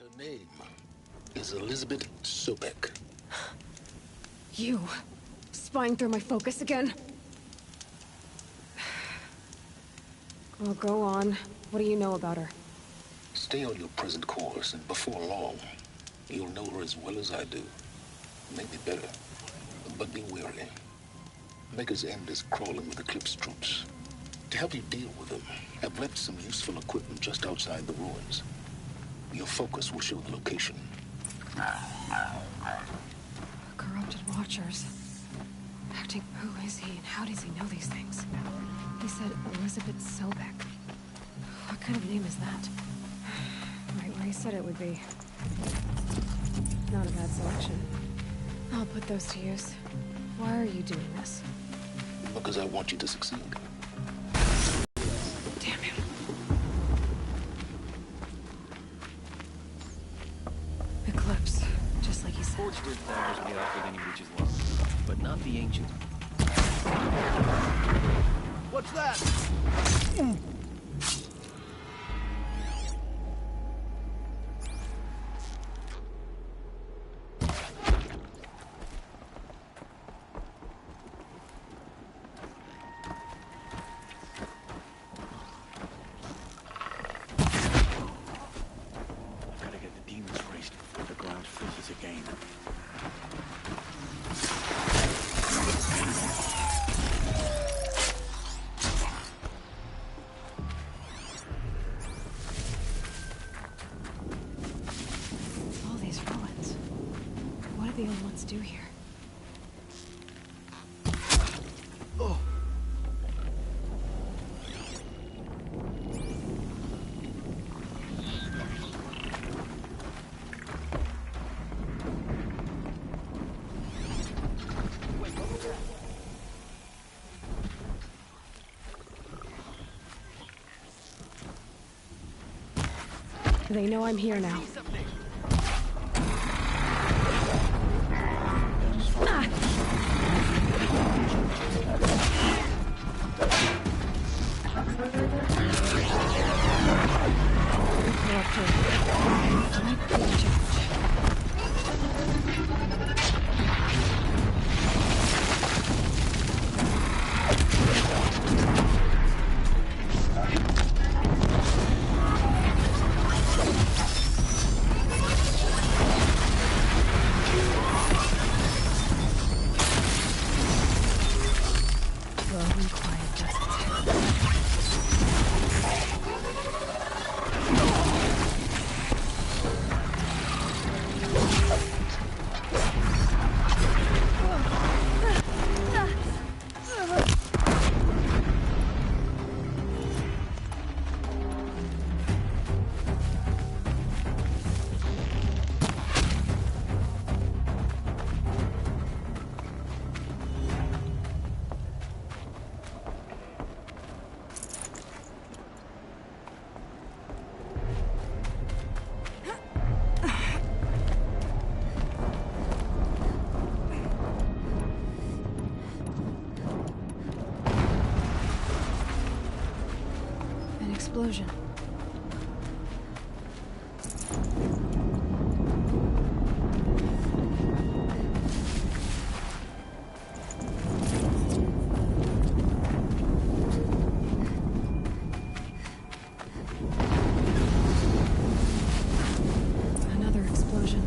Her name is Elizabeth Sobek. You, spying through my focus again? Well, go on. What do you know about her? Stay on your present course, and before long, you'll know her as well as I do. Maybe better, but be wary. Maker's End is crawling with Eclipse troops. To help you deal with them, I've left some useful equipment just outside the ruins. Your focus will show the location. Corrupted Watchers. Acting, who is he and how does he know these things? He said Elizabeth Sobek. What kind of name is that? Right where he said it would be. Not a bad selection. I'll put those to use. Why are you doing this? Because I want you to succeed. Damn him. Eclipse, just like he said. Forged daggers will get off with any witch's luck, but not the ancient. What's that? The old ones do here. They know I'm here now. Explosion. Another explosion.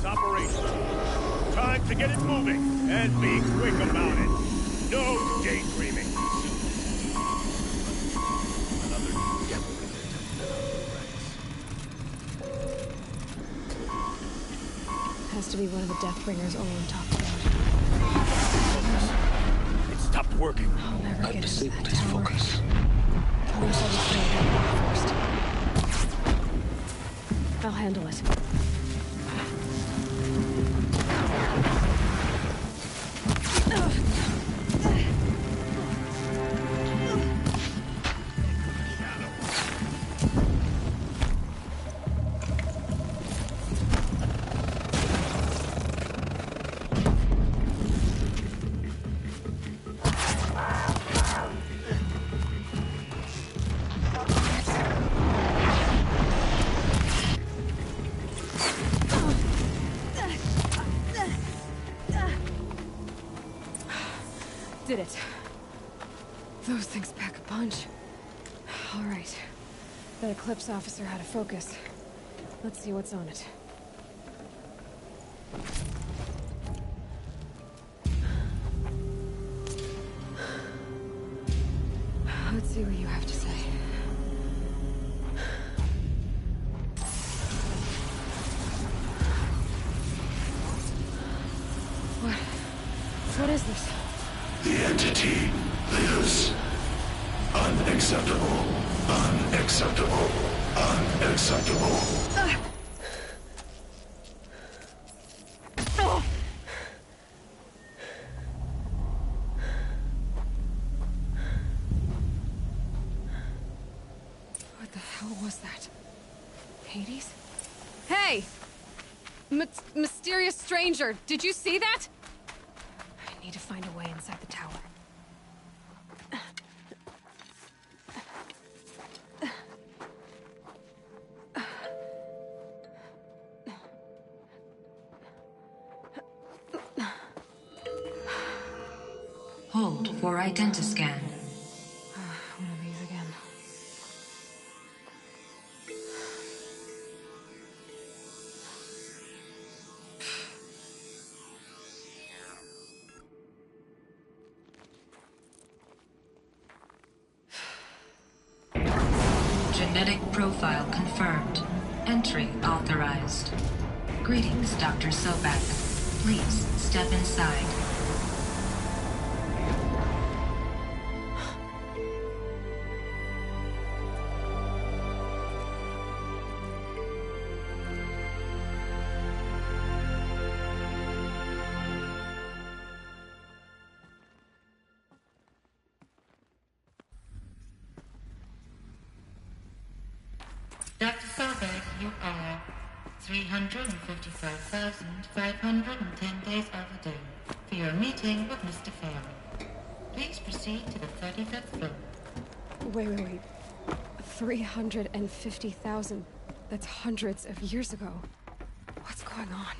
Operation. Time to get it moving, and be quick about it. No daydreaming. Another devil in the Has to be one of the Deathbringers Olin talked about. It stopped working. I'll never I've get into disabled that his tower. focus. I wish I was killed first. I'll handle it. did it. Those things pack a punch. All right. That Eclipse officer had a focus. Let's see what's on it. Let's see what you have to say. What is this? The entity lives. Unacceptable. Unacceptable. Unacceptable. What the hell was that? Hades? Hey! Mysterious stranger, did you see that? I need to find a way inside the tower. Hold for identiscan. One of these again. Genetic profile confirmed. Entry authorized. Greetings, Dr. Sobek. Please step inside. Dr. Sobek, you are 355,510 days overdue for your meeting with Mr. Farrell. Please proceed to the 35th floor. Wait. 350,000. That's hundreds of years ago. What's going on?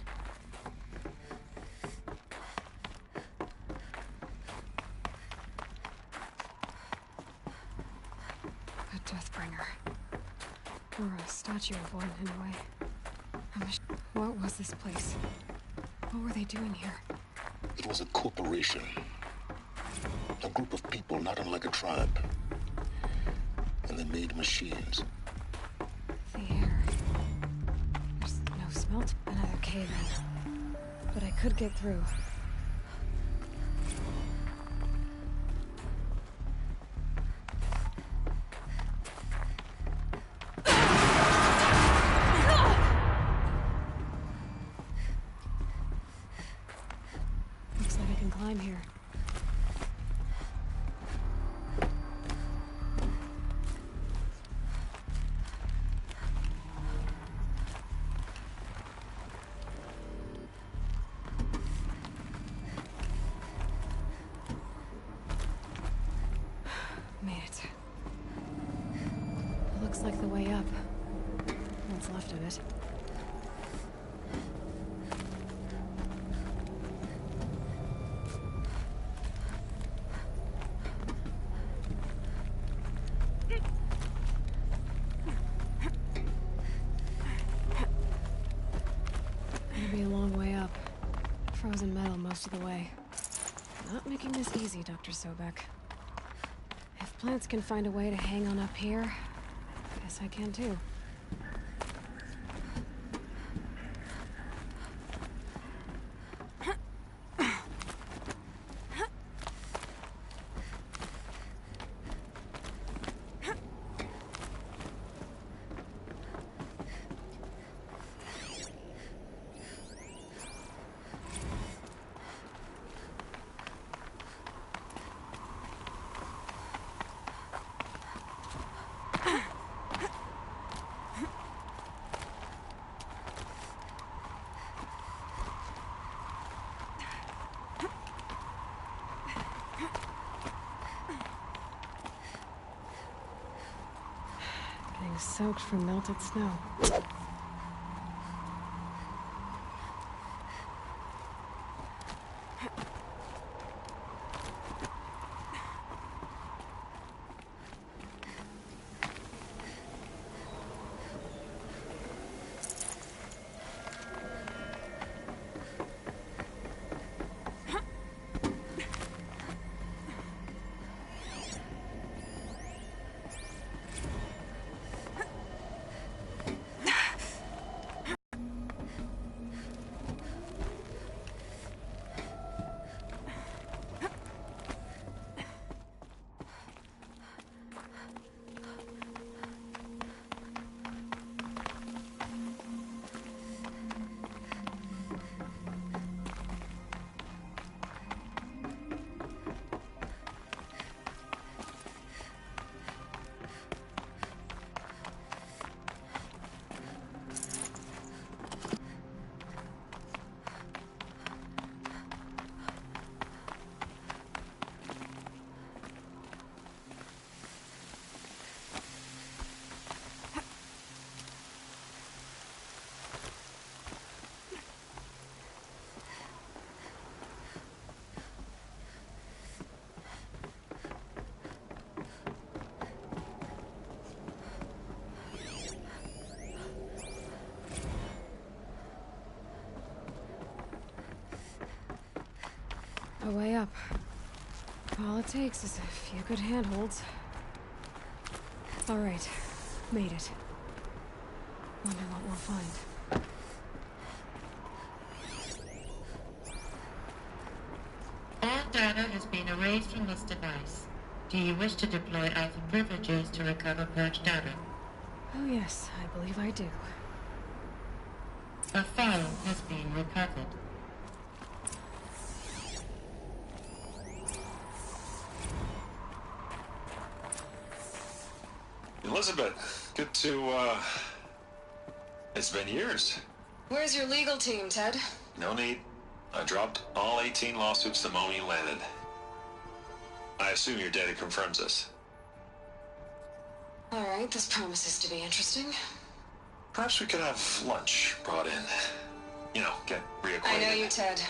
A Deathbringer. Or a statue of one, in a way. What was this place? What were they doing here? It was a corporation. A group of people not unlike a tribe. And they made machines. The air. There's no smelt. Another cave-in. But I could get through. Looks like I can climb here. Made it. Looks like the way up. What's left of it. It'll be a long way up. Frozen metal most of the way. Not making this easy, Dr. Sobek. If plants can find a way to hang on up here, guess I can too. Getting soaked from melted snow. A way up. All it takes is a few good handholds. All right, made it. Wonder what we'll find. All data has been erased from this device. Do you wish to deploy alpha privileges to recover purged data? Oh yes, I believe I do. A file has been recovered. Elizabeth, good to, it's been years. Where's your legal team, Ted? No need. I dropped all 18 lawsuits the moment you landed. I assume your data confirms this. All right, this promises to be interesting. Perhaps we could have lunch brought in. You know, get reacquainted. I know you, Ted.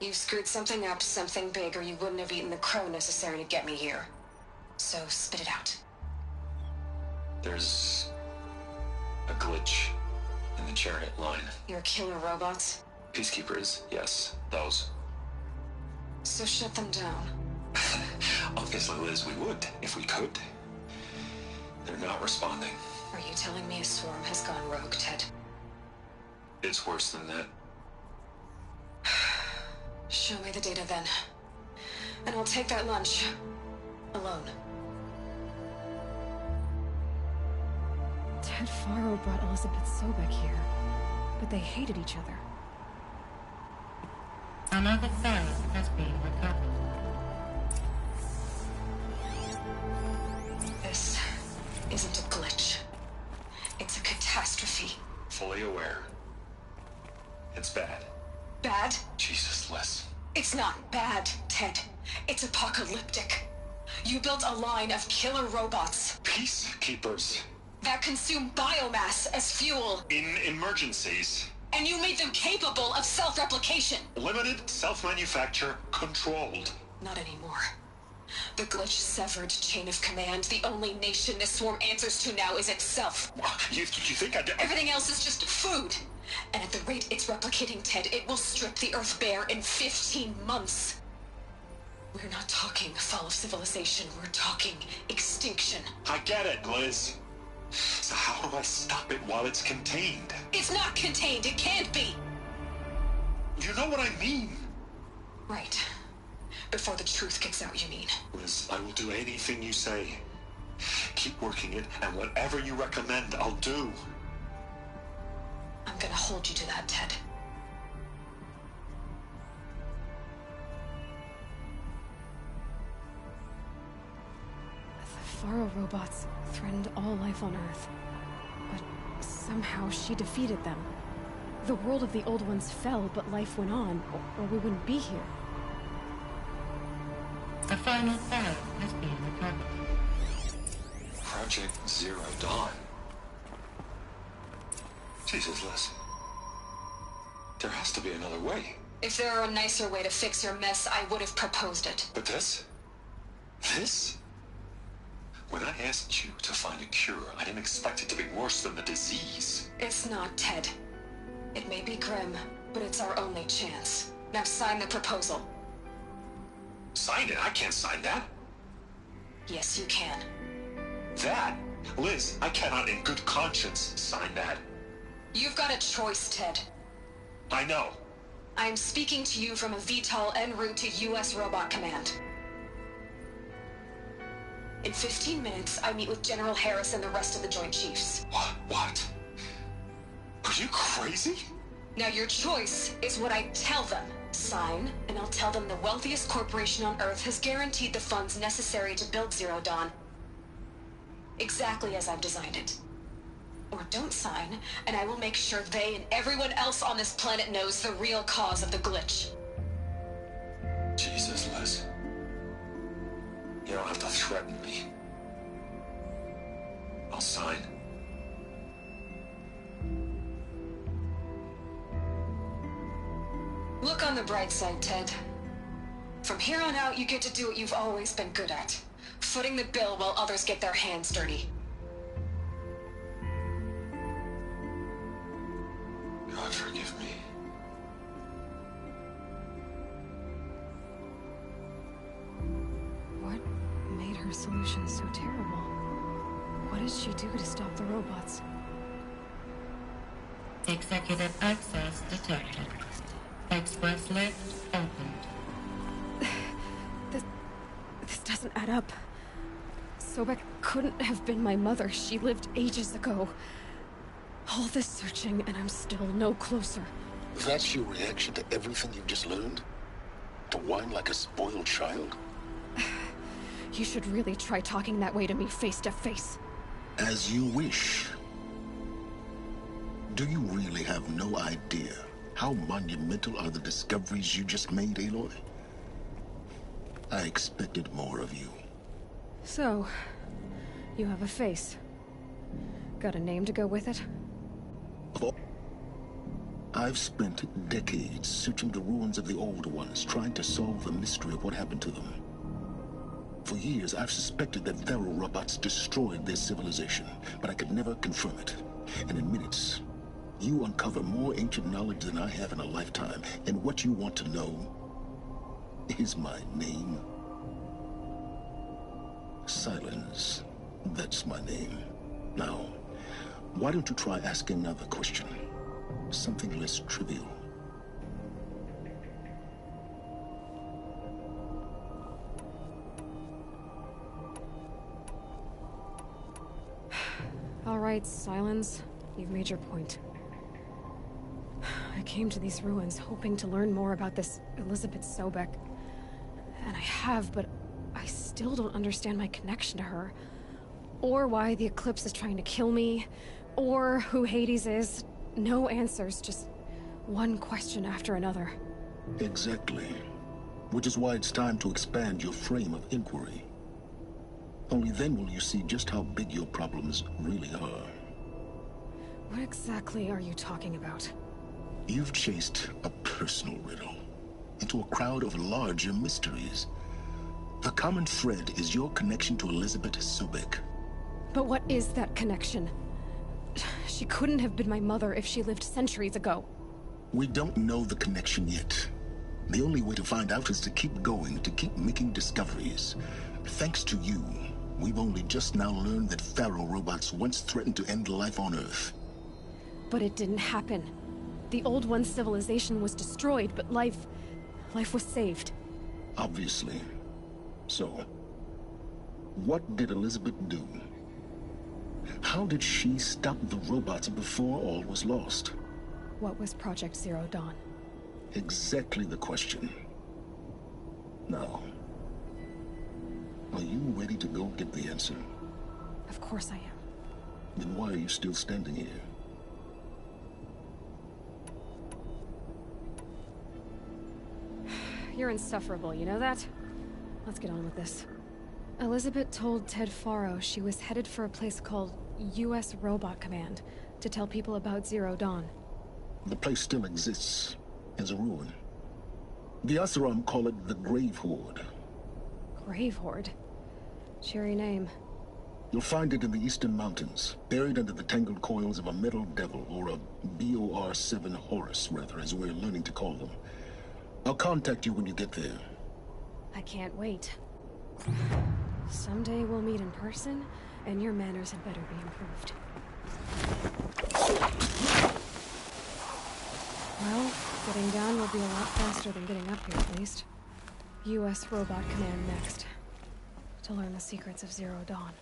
You screwed something up, something big, or you wouldn't have eaten the crow necessary to get me here. So spit it out. There's a glitch in the chariot line. Your killer robots? Peacekeepers, yes, those. So shut them down. Obviously, Liz, we would, if we could. They're not responding. Are you telling me a swarm has gone rogue, Ted? It's worse than that. Show me the data then. And I'll take that lunch. Alone. Ted Faro brought Elizabeth Sobek here, but they hated each other. Another file has been recovered. This isn't a glitch. It's a catastrophe. Fully aware. It's bad. Bad? Jesus, Liz. It's not bad, Ted. It's apocalyptic. You built a line of killer robots Peacekeepers. that consume biomass as fuel, In emergencies. and you made them capable of self-replication. Limited, self-manufacture, controlled. Not anymore. The glitch severed chain of command. The only nation this swarm answers to now is itself. You think I did? Everything else is just food. And at the rate it's replicating, Ted, it will strip the Earth bare in 15 months. We're not talking fall of civilization. We're talking extinction. I get it, Liz. So how do I stop it while it's contained? It's not contained. It can't be. You know what I mean. Right. Before the truth gets out, you mean? Liz, I will do anything you say. Keep working it, and whatever you recommend, I'll do. I'm gonna hold you to that, Ted. The Faro robots threatened all life on Earth. But somehow she defeated them. The world of the old ones fell, but life went on, or we wouldn't be here. A final file has been recovered. Project Zero Dawn. Jesus, Liz. There has to be another way. If there were a nicer way to fix your mess, I would have proposed it. But this? This? When I asked you to find a cure, I didn't expect it to be worse than the disease. It's not, Ted. It may be grim, but it's our only chance. Now sign the proposal. Sign it? I can't sign that. Yes, you can. That? Liz, I cannot in good conscience sign that. You've got a choice, Ted. I know. I'm speaking to you from a VTOL en route to U.S. Robot Command. In 15 minutes, I meet with General Harris and the rest of the Joint Chiefs. What? Are you crazy? Now your choice is what I tell them. Sign, and I'll tell them the wealthiest corporation on Earth has guaranteed the funds necessary to build Zero Dawn. Exactly as I've designed it. Or don't sign, and I will make sure they and everyone else on this planet knows the real cause of the glitch. Jesus, Liz. You don't have to threaten me. I'll sign. Look on the bright side, Ted. From here on out, you get to do what you've always been good at. Footing the bill while others get their hands dirty. God forgive me. solution so terrible? What did she do to stop the robots? Executive access detected. Express lift opened. This doesn't add up. Sobek couldn't have been my mother. She lived ages ago. All this searching, and I'm still no closer. That's your reaction to everything you've just learned? To whine like a spoiled child? You should really try talking that way to me face to face. As you wish. Do you really have no idea how monumental are the discoveries you just made, Aloy? I expected more of you. So, you have a face. Got a name to go with it? I've spent decades searching the ruins of the old ones, trying to solve the mystery of what happened to them. For years, I've suspected that Thero robots destroyed their civilization, but I could never confirm it. And in minutes, you uncover more ancient knowledge than I have in a lifetime, and what you want to know is my name. Silence. That's my name. Now, why don't you try asking another question? Something less trivial. All right, Silence. You've made your point. I came to these ruins hoping to learn more about this Elizabeth Sobek. And I have, but I still don't understand my connection to her. Or why the Eclipse is trying to kill me. Or who Hades is. No answers, just one question after another. Exactly. Which is why it's time to expand your frame of inquiry. Only then will you see just how big your problems really are. What exactly are you talking about? You've chased a personal riddle into a crowd of larger mysteries. The common thread is your connection to Elizabeth Sobek. But what is that connection? She couldn't have been my mother if she lived centuries ago. We don't know the connection yet. The only way to find out is to keep going, to keep making discoveries. Thanks to you, we've only just now learned that Thero robots once threatened to end life on Earth. But it didn't happen. The Old One's civilization was destroyed, but life was saved. Obviously. So, what did Elizabeth do? How did she stop the robots before all was lost? What was Project Zero Dawn? Exactly the question. Now, are you ready to go get the answer? Of course I am. Then why are you still standing here? You're insufferable, you know that? Let's get on with this. Elizabeth told Ted Faro she was headed for a place called U.S. Robot Command to tell people about Zero Dawn. The place still exists as a ruin. The Asaram call it the Grave Horde. Grave Horde? Cheery name. You'll find it in the Eastern Mountains, buried under the tangled coils of a metal devil, or a BOR-7 Horus, rather, as we're learning to call them. I'll contact you when you get there. I can't wait. Someday we'll meet in person, and your manners had better be improved. Well, getting down will be a lot faster than getting up here, at least. U.S. Robot Command next. To learn the secrets of Zero Dawn.